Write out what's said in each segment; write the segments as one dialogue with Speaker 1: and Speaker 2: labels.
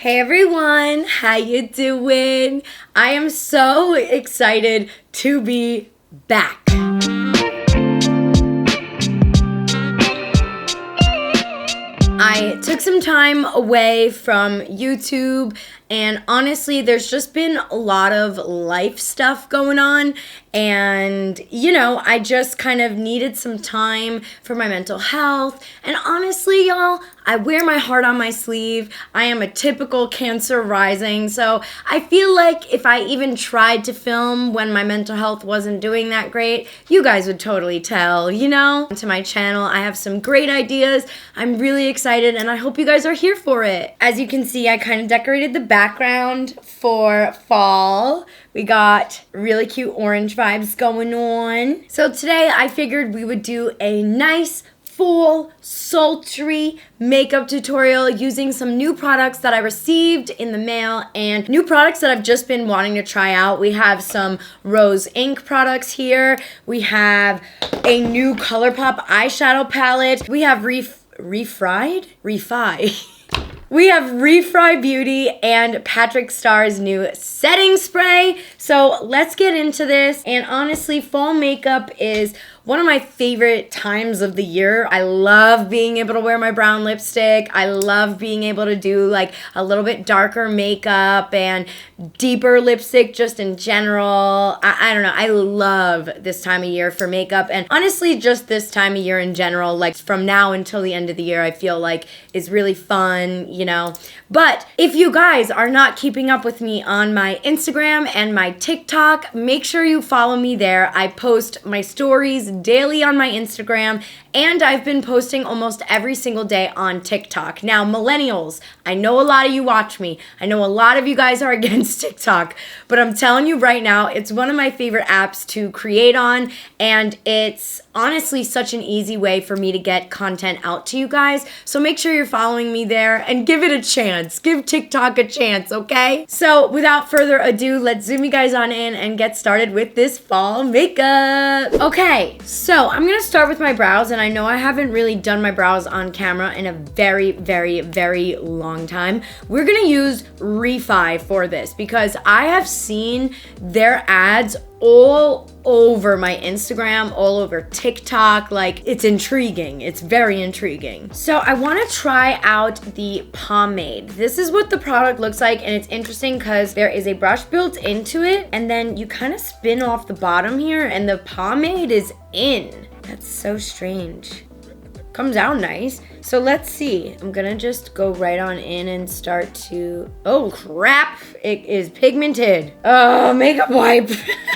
Speaker 1: Hey everyone, how you doing? I am so excited to be back. I took some time away from YouTube, and honestly, there's just been a lot of life stuff going on, and I just kind of needed some time for my mental health. And honestly, y'all, I wear my heart on my sleeve. I am a typical Cancer rising, so I feel like if I even tried to film when my mental health wasn't doing that great, you guys would totally tell, To my channel, I have some great ideas. I'm really excited, and I hope you guys are here for it. As you can see, I kind of decorated the background for fall. We got really cute orange vibes going on. So today I figured we would do a nice, full, sultry makeup tutorial using some new products that I received in the mail and new products that I've just been wanting to try out. We have some Rose ink products here. We have a new Colourpop eyeshadow palette. We have Refy. We have Refy Beauty and Patrick Starr's new setting spray. So let's get into this. And honestly, fall makeup is one of my favorite times of the year. I love being able to wear my brown lipstick. I love being able to do like a little bit darker makeup and deeper lipstick just in general. I don't know. I love this time of year for makeup, and honestly just this time of year in general, like from now until the end of the year, I feel like is really fun, But if you guys are not keeping up with me on my Instagram and my TikTok, make sure you follow me there. I post my stories daily on my Instagram, and I've been posting almost every single day on TikTok. Now, millennials, I know a lot of you watch me. I know a lot of you guys are against TikTok, but I'm telling you right now, it's one of my favorite apps to create on, and it's honestly such an easy way for me to get content out to you guys. So make sure you're following me there and give it a chance. Give TikTok a chance, okay? So without further ado, let's zoom you guys on in and get started with this fall makeup. Okay, so I'm gonna start with my brows, and I know I haven't really done my brows on camera in a very, very, very long time. We're gonna use Refy for this because I have seen their ads all over my Instagram, all over TikTok. Like, it's intriguing. It's very intriguing. So I want to try out the pomade. This is what the product looks like, and it's interesting because there is a brush built into it, and then you kind of spin off the bottom here, and the pomade is in. That's so strange. Comes out nice. So let's see. I'm gonna just go right on in and start to, oh crap, it is pigmented. Oh, makeup wipe.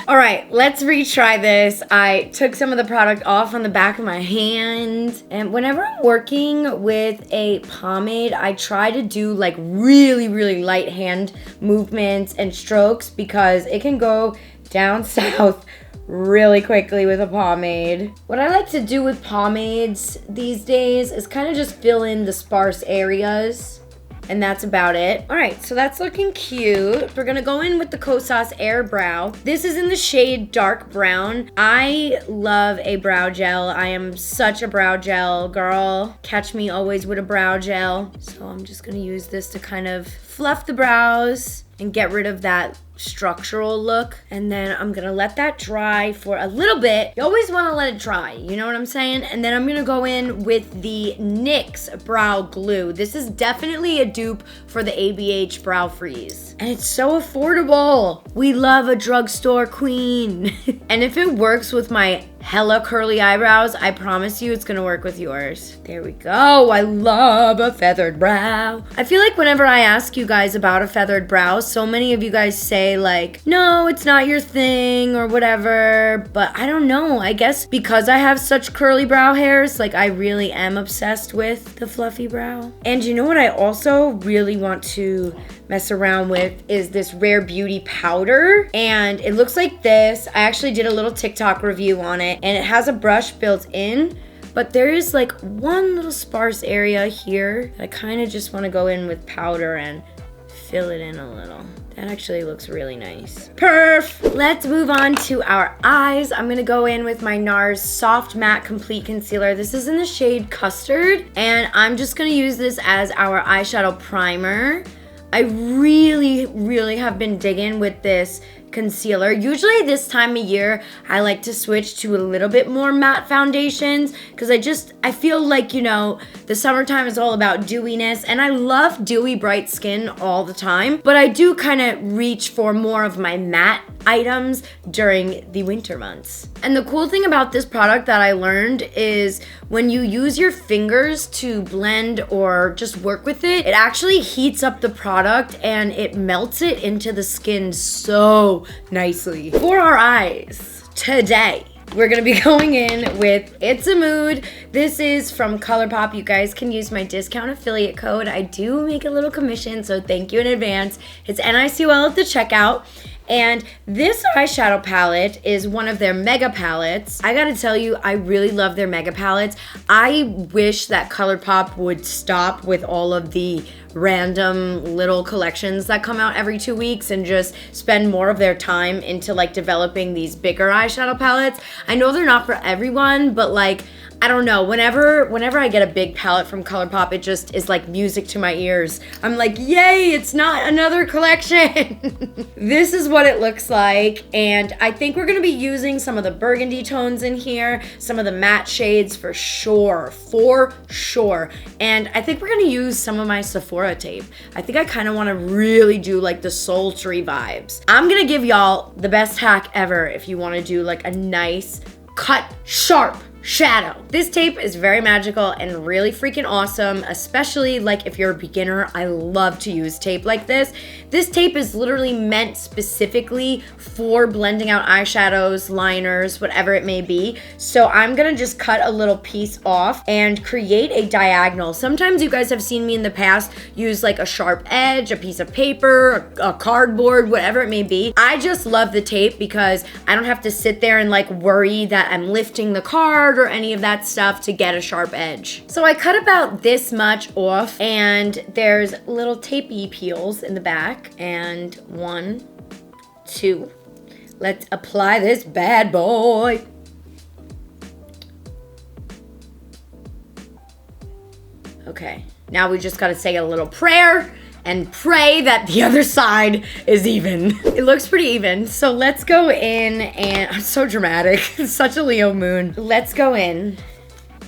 Speaker 1: All right, let's retry this. I took some of the product off on the back of my hand, and whenever I'm working with a pomade, I try to do like really, really light hand movements and strokes because it can go down south really quickly with a pomade. What I like to do with pomades these days is kind of just fill in the sparse areas, and that's about it. All right, so that's looking cute. We're gonna go in with the Kosas Air Brow. This is in the shade dark brown. I love a brow gel. I am such a brow gel girl. Catch me always with a brow gel. So I'm just gonna use this to kind of fluff the brows and get rid of that structural look. And then I'm gonna let that dry for a little bit. You always wanna let it dry, you know what I'm saying? And then I'm gonna go in with the Nyx Brow Glue. This is definitely a dupe for the ABH Brow Freeze. And it's so affordable. We love a drugstore queen. And if it works with my hella curly eyebrows, I promise you it's gonna work with yours. There we go. I love a feathered brow. I feel like whenever I ask you guys about a feathered brow, so many of you guys say like, no, it's not your thing or whatever. But I don't know. I guess because I have such curly brow hairs, like I really am obsessed with the fluffy brow. And you know what I also really want to mess around with is this Rare Beauty powder, and it looks like this. I actually did a little TikTok review on it, and it has a brush built in, but there is like one little sparse area here that I kind of just want to go in with powder and fill it in a little. That actually looks really nice. Perf! Let's move on to our eyes. I'm gonna go in with my Nars Soft Matte Complete Concealer. This is in the shade Custard, and I'm just gonna use this as our eyeshadow primer. I really have been digging with this concealer. Usually this time of year, I like to switch to a little bit more matte foundations because I feel like, you know, the summertime is all about dewiness, and I love dewy bright skin all the time, but I do kind of reach for more of my matte items during the winter months. And the cool thing about this product that I learned is when you use your fingers to blend or just work with it, it actually heats up the product and it melts it into the skin so nicely. For our eyes, today, we're gonna be going in with It's a Mood. This is from Colourpop. You guys can use my discount affiliate code. I do make a little commission, so thank you in advance. It's NICOL at the checkout. And this eyeshadow palette is one of their mega palettes. I gotta tell you, I really love their mega palettes. I wish that Colourpop would stop with all of the random little collections that come out every 2 weeks and just spend more of their time into like developing these bigger eyeshadow palettes. I know they're not for everyone, but like, I don't know, whenever I get a big palette from Colourpop, it just is like music to my ears. I'm like, yay, it's not another collection. This is what it looks like, and I think we're gonna be using some of the burgundy tones in here, some of the matte shades for sure. And I think we're gonna use some of my Sephora tape. I think I kind of wanna really do like the sultry vibes. I'm gonna give y'all the best hack ever if you wanna do like a nice, cut, sharp shadow. This tape is very magical and really freaking awesome, especially like if you're a beginner. I love to use tape like this. This tape is literally meant specifically for blending out eyeshadows, liners, whatever it may be. So I'm gonna just cut a little piece off and create a diagonal. Sometimes you guys have seen me in the past use like a sharp edge, a piece of paper, a cardboard, whatever it may be. I just love the tape because I don't have to sit there and like worry that I'm lifting the card or any of that stuff to get a sharp edge. So I cut about this much off, and there's little tapey peels in the back, and 1, 2. Let's apply this bad boy. Okay, now we just gotta say a little prayer and pray that the other side is even. It looks pretty even. So let's go in, and I'm so dramatic. It's such a Leo moon. Let's go in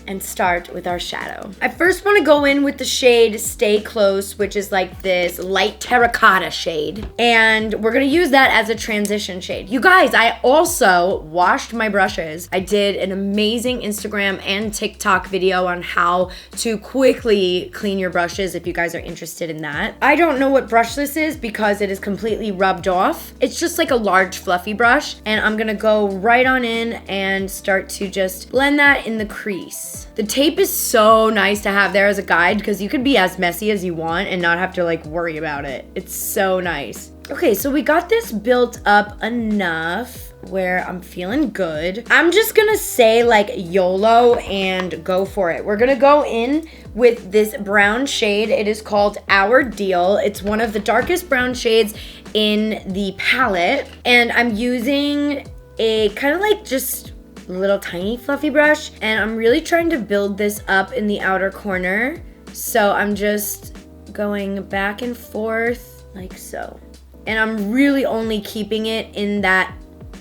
Speaker 1: and start with our shadow. I first want to go in with the shade Stay Close, which is like this light terracotta shade. And we're going to use that as a transition shade. You guys, I also washed my brushes. I did an amazing Instagram and TikTok video on how to quickly clean your brushes if you guys are interested in that. I don't know what brush this is because it is completely rubbed off. It's just like a large fluffy brush. And I'm going to go right on in and start to just blend that in the crease. The tape is so nice to have there as a guide because you could be as messy as you want and not have to like worry about it. It's so nice. Okay, so we got this built up enough where I'm feeling good. I'm just gonna say like YOLO and go for it. We're gonna go in with this brown shade. It is called Ardell. It's one of the darkest brown shades in the palette. And I'm using a kind of like just little tiny fluffy brush, and I'm really trying to build this up in the outer corner. So I'm just going back and forth like so. And I'm really only keeping it in that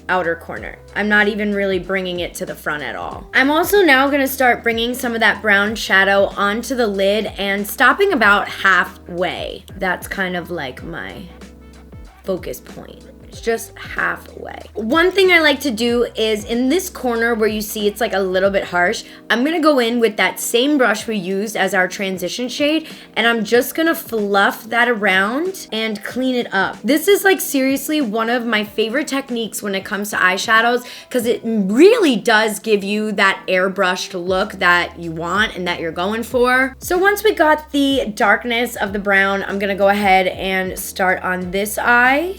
Speaker 1: outer corner. I'm not even really bringing it to the front at all. I'm also now gonna start bringing some of that brown shadow onto the lid and stopping about halfway. That's kind of like my focus point. It's just halfway. One thing I like to do is in this corner where you see it's like a little bit harsh, I'm gonna go in with that same brush we used as our transition shade, and I'm just gonna fluff that around and clean it up. This is like seriously one of my favorite techniques when it comes to eyeshadows because it really does give you that airbrushed look that you want and that you're going for. So once we got the darkness of the brown, I'm gonna go ahead and start on this eye.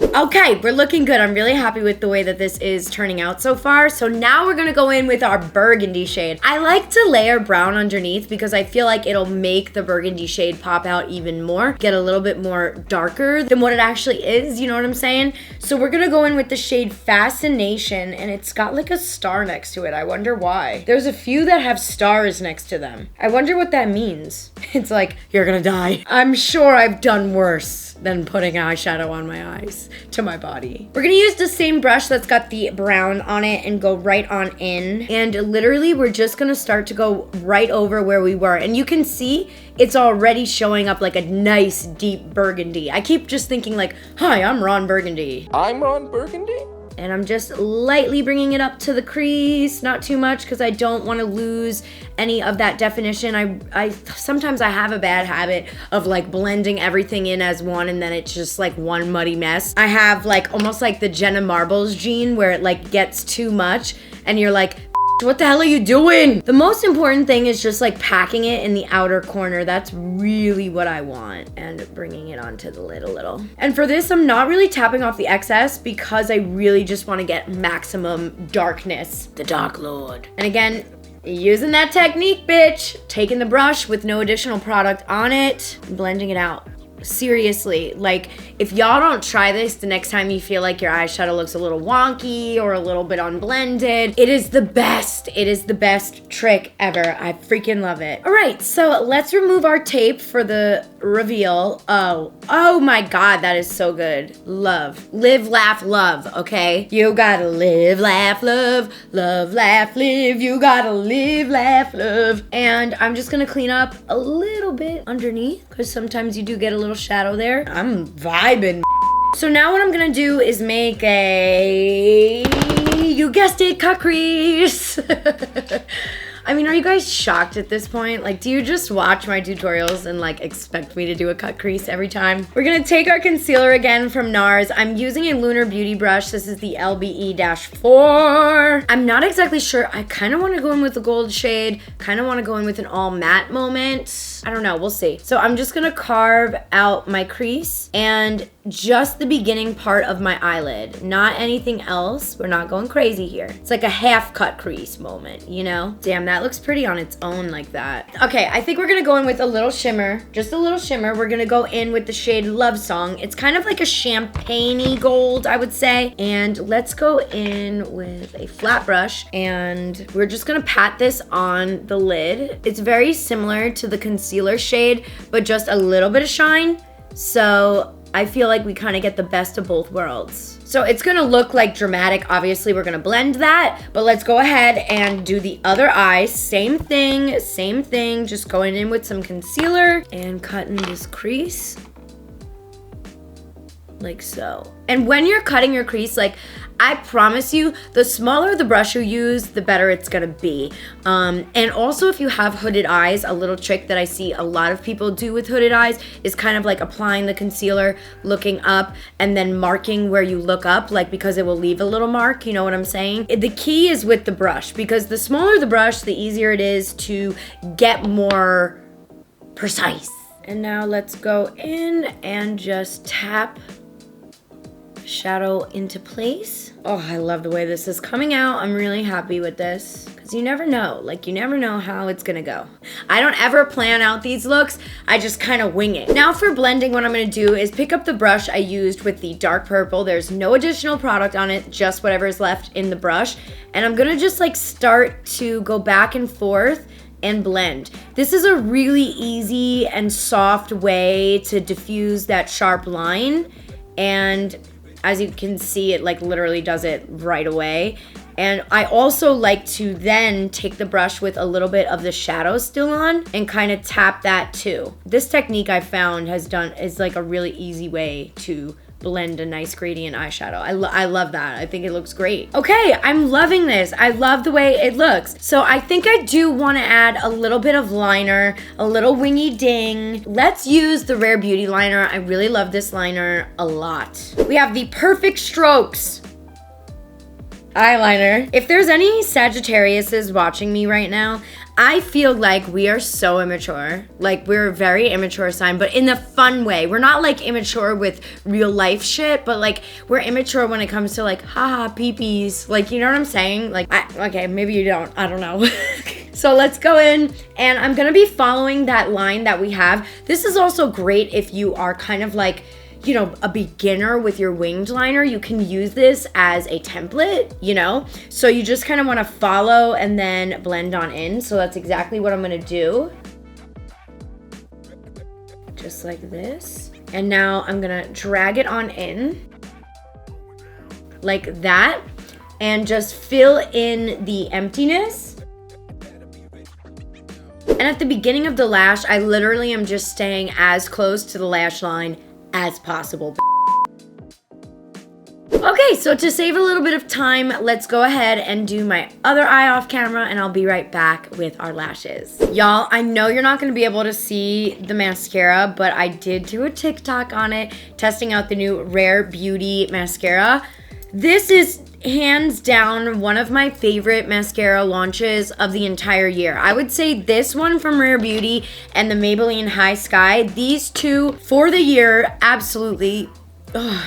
Speaker 1: Okay, we're looking good. I'm really happy with the way that this is turning out so far. So now we're gonna go in with our burgundy shade. I like to layer brown underneath because I feel like it'll make the burgundy shade pop out even more, get a little bit more darker than what it actually is, you know what I'm saying? So we're gonna go in with the shade Fascination, and it's got like a star next to it. I wonder why. There's a few that have stars next to them. I wonder what that means. It's like, you're gonna die. I'm sure I've done worse than putting eyeshadow on my eyes to my body. We're gonna use the same brush that's got the brown on it and go right on in. And literally, we're just gonna start to go right over where we were. And you can see it's already showing up like a nice deep burgundy. I keep just thinking like, hi, I'm Ron Burgundy.
Speaker 2: I'm Ron Burgundy?
Speaker 1: And I'm just lightly bringing it up to the crease, not too much because I don't want to lose any of that definition. I sometimes I have a bad habit of like blending everything in as one and then it's just like one muddy mess. I have like almost like the Jenna Marbles gene where it like gets too much and you're like, what the hell are you doing? The most important thing is just like packing it in the outer corner. That's really what I want. And bringing it onto the lid a little. And for this, I'm not really tapping off the excess because I really just want to get maximum darkness. The Dark Lord. And again, using that technique, bitch. Taking the brush with no additional product on it, blending it out. Seriously, like if y'all don't try this the next time you feel like your eyeshadow looks a little wonky or a little bit unblended, it is the best. It is the best trick ever. I freaking love it. All right, so let's remove our tape for the reveal. Oh my God, that is so good. Love, live, laugh, love, okay? You gotta live, laugh, love, love, laugh, live. You gotta live, laugh, love. And I'm just gonna clean up a little bit underneath because sometimes you do get a little shadow there. I'm vibing. So now what I'm gonna do is make a, you guessed it, cut crease. I mean, are you guys shocked at this point? Like, do you just watch my tutorials and like expect me to do a cut crease every time? We're gonna take our concealer again from Nars. I'm using a Lunar Beauty brush. This is the LBE-4. I'm not exactly sure. I kind of want to go in with the gold shade. Kind of want to go in with an all matte moment. I don't know, we'll see. So I'm just gonna carve out my crease and just the beginning part of my eyelid, not anything else. We're not going crazy here. It's like a half cut crease moment, you know? Damn, that looks pretty on its own like that. Okay, I think we're gonna go in with a little shimmer, just a little shimmer. We're gonna go in with the shade Love Song. It's kind of like a champagne-y gold, I would say. And let's go in with a flat brush and we're just gonna pat this on the lid. It's very similar to the concealer shade, but just a little bit of shine. So I feel like we kind of get the best of both worlds. So it's gonna look like dramatic. Obviously, we're gonna blend that, but let's go ahead and do the other eye. Same thing, just going in with some concealer and cutting this crease like so. And when you're cutting your crease, like I promise you, the smaller the brush you use, the better it's gonna be. And also if you have hooded eyes, a little trick that I see a lot of people do with hooded eyes is kind of like applying the concealer, looking up, and then marking where you look up, like because it will leave a little mark, you know what I'm saying? The key is with the brush, because the smaller the brush, the easier it is to get more precise. And now let's go in and just tap shadow into place. Oh, I love the way this is coming out. I'm really happy with this because you never know. Like, you never know how it's gonna go. I don't ever plan out these looks. I just kind of wing it. Now for blending, what I'm gonna do is pick up the brush I used with the dark purple. There's no additional product on it, just whatever is left in the brush. And I'm gonna just like start to go back and forth and blend. This is a really easy and soft way to diffuse that sharp line. And as you can see, it like literally does it right away. And I also like to then take the brush with a little bit of the shadow still on and kind of tap that too. This technique I found is like a really easy way to blend a nice gradient eyeshadow. I love that. I think it looks great. Okay, I'm loving this. I love the way it looks. So I think I do want to add a little bit of liner, a little wingy ding. Let's use the Rare Beauty liner. I really love this liner a lot. We have the Perfect Strokes eyeliner. If there's any Sagittariuses watching me right now, I feel like we are so immature. Like, we're a very immature sign, but in the fun way. We're not like immature with real life shit, but like we're immature when it comes to like haha peepees. Like, you know what I'm saying? Like, okay, maybe you don't. I don't know. So let's go in, and I'm gonna be following that line that we have. This is also great if you are kind of like, you know, a beginner with your winged liner. You can use this as a template, you know? So you just kind of want to follow and then blend on in. So that's exactly what I'm going to do. Just like this. And now I'm going to drag it on in like that and just fill in the emptiness. And at the beginning of the lash, I literally am just staying as close to the lash line as possible. Okay, so to save a little bit of time, let's go ahead and do my other eye off camera, and I'll be right back with our lashes. Y'all, I know you're not gonna be able to see the mascara, but I did do a TikTok on it, testing out the new Rare Beauty mascara. This is hands down one of my favorite mascara launches of the entire year. I would say this one from Rare Beauty and the Maybelline High Sky, these two for the year, absolutely. Ugh,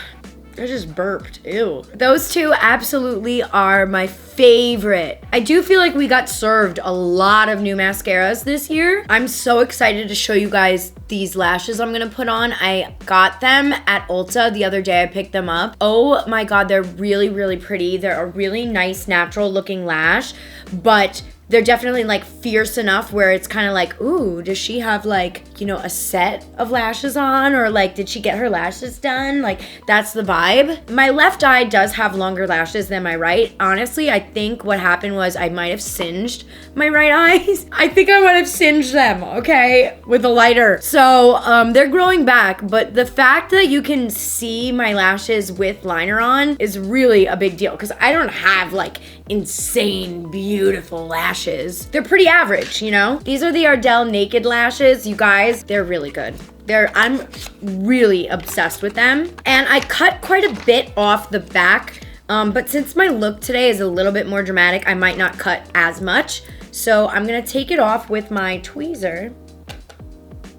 Speaker 1: I just burped, ew. Those two absolutely are my favorite. I do feel like we got served a lot of new mascaras this year. I'm so excited to show you guys these lashes I'm gonna put on. I got them at Ulta the other day. I picked them up. Oh my God, they're really, really pretty. They're a really nice, natural looking lash, but they're definitely like fierce enough where it's kind of like, ooh, does she have like, you know, a set of lashes on, or like, did she get her lashes done? Like, that's the vibe. My left eye does have longer lashes than my right. Honestly, I think what happened was I might have singed my right eyes. I think I might have singed them, okay, with a lighter. So they're growing back, but the fact that you can see my lashes with liner on is really a big deal, because I don't have like insane beautiful lashes. They're pretty average, you know? These are the Ardell Naked Lashes, you guys. They're really good. I'm really obsessed with them. And I cut quite a bit off the back, but since my look today is a little bit more dramatic, I might not cut as much. So I'm gonna take it off with my tweezer.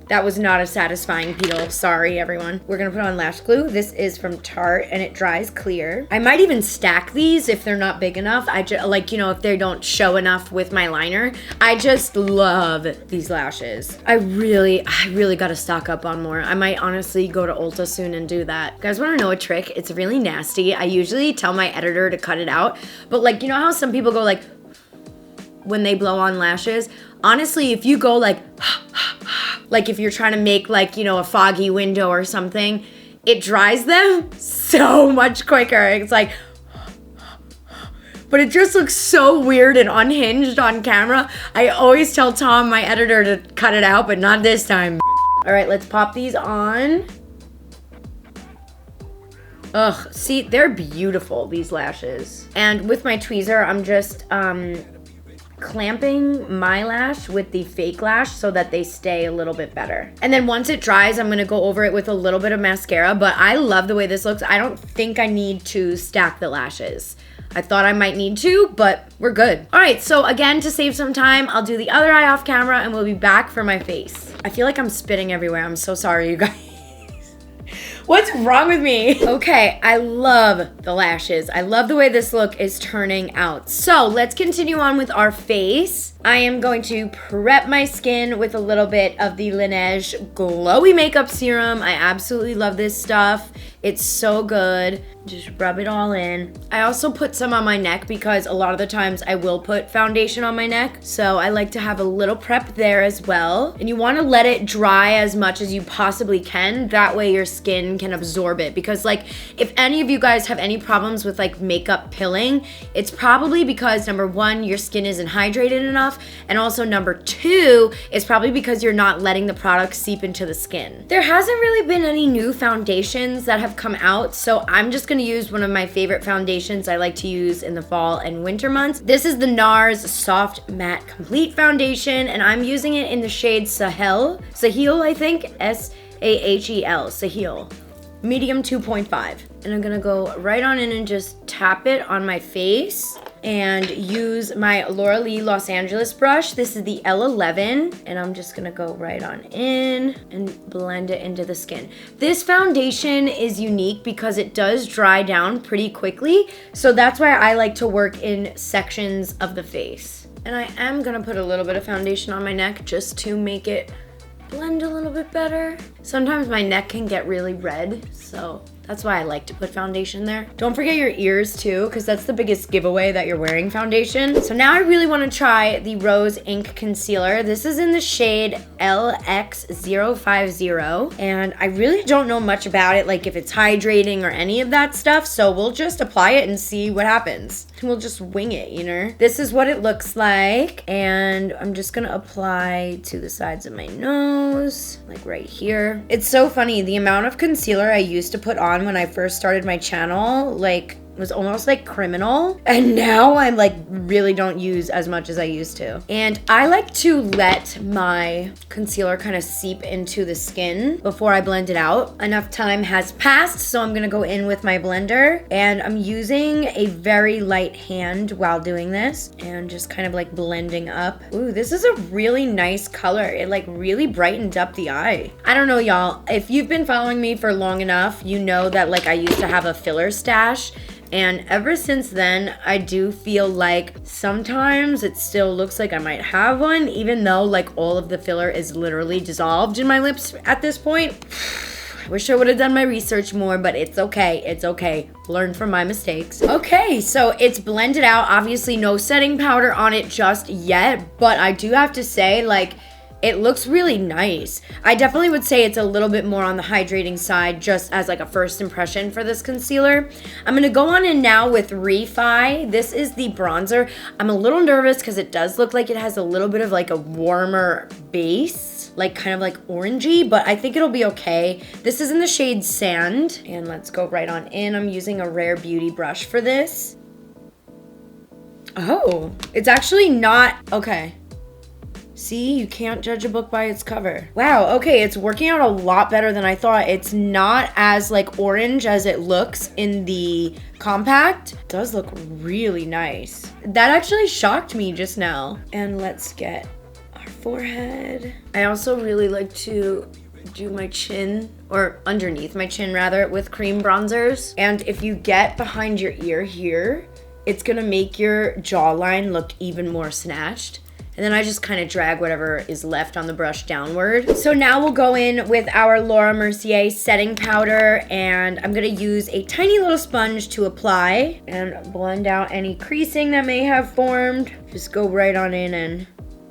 Speaker 1: That was not a satisfying peel. Sorry, everyone. We're gonna put on lash glue. This is from Tarte, and it dries clear. I might even stack these if they're not big enough. I just, like, you know, if they don't show enough with my liner. I just love these lashes. I really gotta stock up on more. I might honestly go to Ulta soon and do that. You guys wanna know a trick? It's really nasty. I usually tell my editor to cut it out, but like, you know how some people go like, when they blow on lashes? Honestly, if you go like if you're trying to make like, you know, a foggy window or something, it dries them so much quicker. It's like, but it just looks so weird and unhinged on camera. I always tell Tom, my editor, to cut it out, but not this time. All right, let's pop these on. Ugh, see, they're beautiful, these lashes. And with my tweezer, I'm just, clamping my lash with the fake lash so that they stay a little bit better. And then once it dries, I'm gonna go over it with a little bit of mascara, but I love the way this looks. I don't think I need to stack the lashes. I thought I might need to, but we're good. All right, so again, to save some time, I'll do the other eye off camera and we'll be back for my face. I feel like I'm spitting everywhere. I'm so sorry, you guys. What's wrong with me? Okay, I love the lashes. I love the way this look is turning out. So let's continue on with our face. I am going to prep my skin with a little bit of the Laneige Glowy Makeup Serum. I absolutely love this stuff. It's so good. Just rub it all in. I also put some on my neck because a lot of the times I will put foundation on my neck. So I like to have a little prep there as well. And you want to let it dry as much as you possibly can. That way your skin can absorb it. Because like, if any of you guys have any problems with like makeup pilling, it's probably because number one, your skin isn't hydrated enough. And also number two, it's probably because you're not letting the product seep into the skin. There hasn't really been any new foundations that have come out. So I'm just gonna use one of my favorite foundations I like to use in the fall and winter months. This is the Nars Soft Matte Complete Foundation, and I'm using it in the shade Sahel, I think, S-A-H-E-L, Sahel, medium 2.5. And I'm gonna go right on in and just tap it on my face. and use my Lilly Los Angeles brush. This is the L11, and I'm just gonna go right on in and blend it into the skin. This foundation is unique because it does dry down pretty quickly, so that's why I like to work in sections of the face. And I am gonna put a little bit of foundation on my neck just to make it blend a little bit better. Sometimes my neck can get really red, so that's why I like to put foundation there. Don't forget your ears too, because that's the biggest giveaway that you're wearing foundation. So now I really want to try the Rose Ink Concealer. This is in the shade LX050, and I really don't know much about it, like if it's hydrating or any of that stuff, so we'll just apply it and see what happens. We'll just wing it, you know? This is what it looks like, and I'm just gonna apply to the sides of my nose, like right here. It's so funny, the amount of concealer I used to put on when I first started my channel, like, was almost like criminal, and now I like really don't use as much as I used to. And I like to let my concealer kind of seep into the skin before I blend it out. Enough time has passed, so I'm gonna go in with my blender, and I'm using a very light hand while doing this and just kind of like blending up. Ooh, this is a really nice color. It like really brightened up the eye. I don't know, y'all, if you've been following me for long enough, you know that like I used to have a filler stash. And ever since then, I do feel like sometimes it still looks like I might have one, even though like all of the filler is literally dissolved in my lips at this point. I wish I would have done my research more, but it's okay. It's okay. Learn from my mistakes. Okay, so it's blended out. Obviously no setting powder on it just yet, but I do have to say, like, it looks really nice. I definitely would say it's a little bit more on the hydrating side just as like a first impression for this concealer. I'm gonna go on in now with Refy. This is the bronzer. I'm a little nervous because it does look like it has a little bit of like a warmer base, like kind of like orangey, but I think it'll be okay. This is in the shade Sand, and let's go right on in. I'm using a Rare Beauty brush for this. Oh, it's actually not, okay. See, you can't judge a book by its cover. Wow, okay, it's working out a lot better than I thought. It's not as like orange as it looks in the compact. It does look really nice. That actually shocked me just now. And let's get our forehead. I also really like to do my chin, or underneath my chin rather, with cream bronzers. And if you get behind your ear here, it's gonna make your jawline look even more snatched. And then I just kind of drag whatever is left on the brush downward. So now we'll go in with our Laura Mercier setting powder, and I'm gonna use a tiny little sponge to apply and blend out any creasing that may have formed. Just go right on in and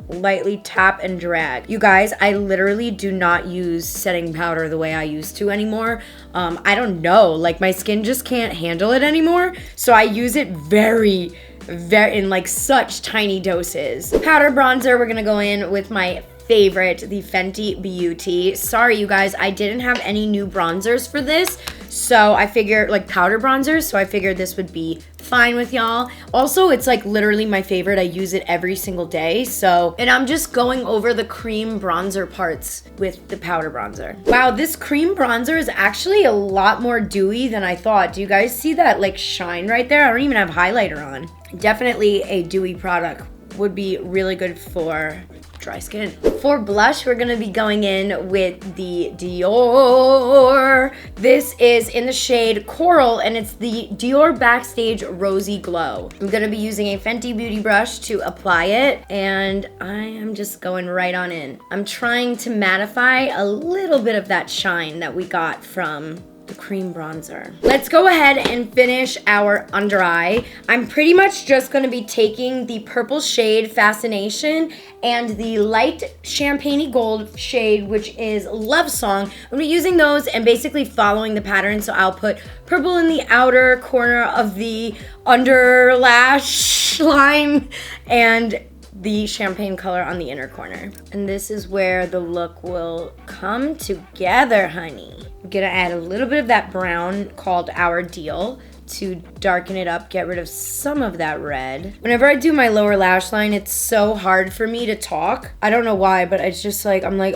Speaker 1: lightly tap and drag. You guys, I literally do not use setting powder the way I used to anymore. I don't know, like my skin just can't handle it anymore. So I use it very in like such tiny doses. Powder bronzer, we're gonna go in with my favorite, the Fenty Beauty. Sorry you guys, I didn't have any new bronzers for this, so I figured, like powder bronzers, so I figured this would be fine with y'all. Also, it's like literally my favorite. I use it every single day, so, and I'm just going over the cream bronzer parts with the powder bronzer. Wow, this cream bronzer is actually a lot more dewy than I thought. Do you guys see that like shine right there? I don't even have highlighter on. Definitely a dewy product. Would be really good for dry skin. For blush, we're gonna be going in with the Dior. This is in the shade Coral, and it's the Dior Backstage Rosy Glow. I'm gonna be using a Fenty Beauty brush to apply it, and I am just going right on in. I'm trying to mattify a little bit of that shine that we got from the cream bronzer. Let's go ahead and finish our under eye. I'm pretty much just gonna be taking the purple shade Fascination and the light champagne gold shade, which is Love Song. I'm gonna be using those and basically following the pattern. So I'll put purple in the outer corner of the under lash line and the champagne color on the inner corner. And this is where the look will come together, honey. I'm gonna add a little bit of that brown called Ardell to darken it up, get rid of some of that red. Whenever I do my lower lash line, it's so hard for me to talk. I don't know why, but it's just like, I'm like,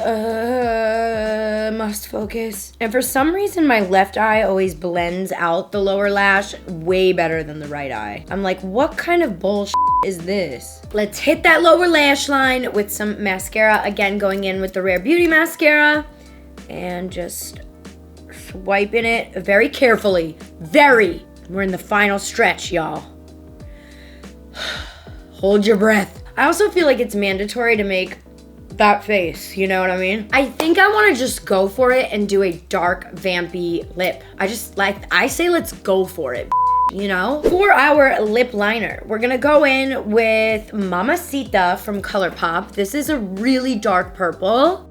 Speaker 1: must focus. And for some reason, my left eye always blends out the lower lash way better than the right eye. I'm like, what kind of bullshit is this? Let's hit that lower lash line with some mascara. Again, going in with the Rare Beauty mascara. And just swiping it very carefully. Very. We're in the final stretch, y'all. Hold your breath. I also feel like it's mandatory to make that face, you know what I mean? I think I want to just go for it and do a dark, vampy lip. I say let's go for it, you know? For our lip liner, we're gonna go in with Mamacita from Colourpop. This is a really dark purple.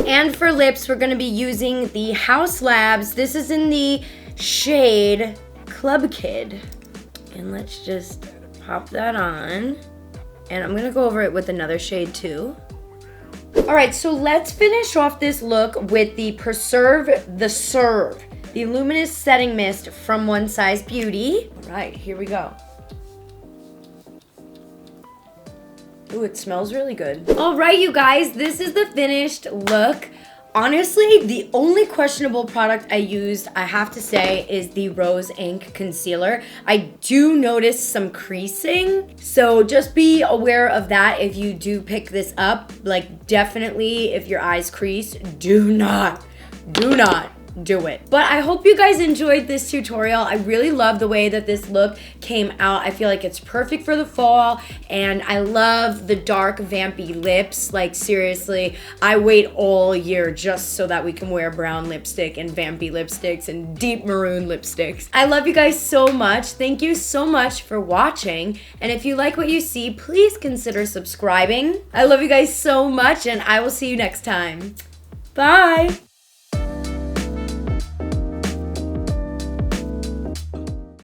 Speaker 1: And for lips, we're gonna be using the House Labs. This is in the shade Club Kid. And let's just pop that on. And I'm gonna go over it with another shade too. All right, so let's finish off this look with the Preserve the Serve, the Luminous Setting Mist from One Size Beauty. All right, here we go. Ooh, it smells really good. All right, you guys, this is the finished look. Honestly, the only questionable product I used, I have to say, is the Rose Ink Concealer. I do notice some creasing, so just be aware of that if you do pick this up. Like, definitely, if your eyes crease, do not do it. But I hope you guys enjoyed this tutorial. I really love the way that this look came out. I feel like it's perfect for the fall, and I love the dark vampy lips. Like, seriously, I wait all year just so that we can wear brown lipstick and vampy lipsticks and deep maroon lipsticks. I love you guys so much. Thank you so much for watching, and if you like what you see, please consider subscribing. I love you guys so much, and I will see you next time. Bye!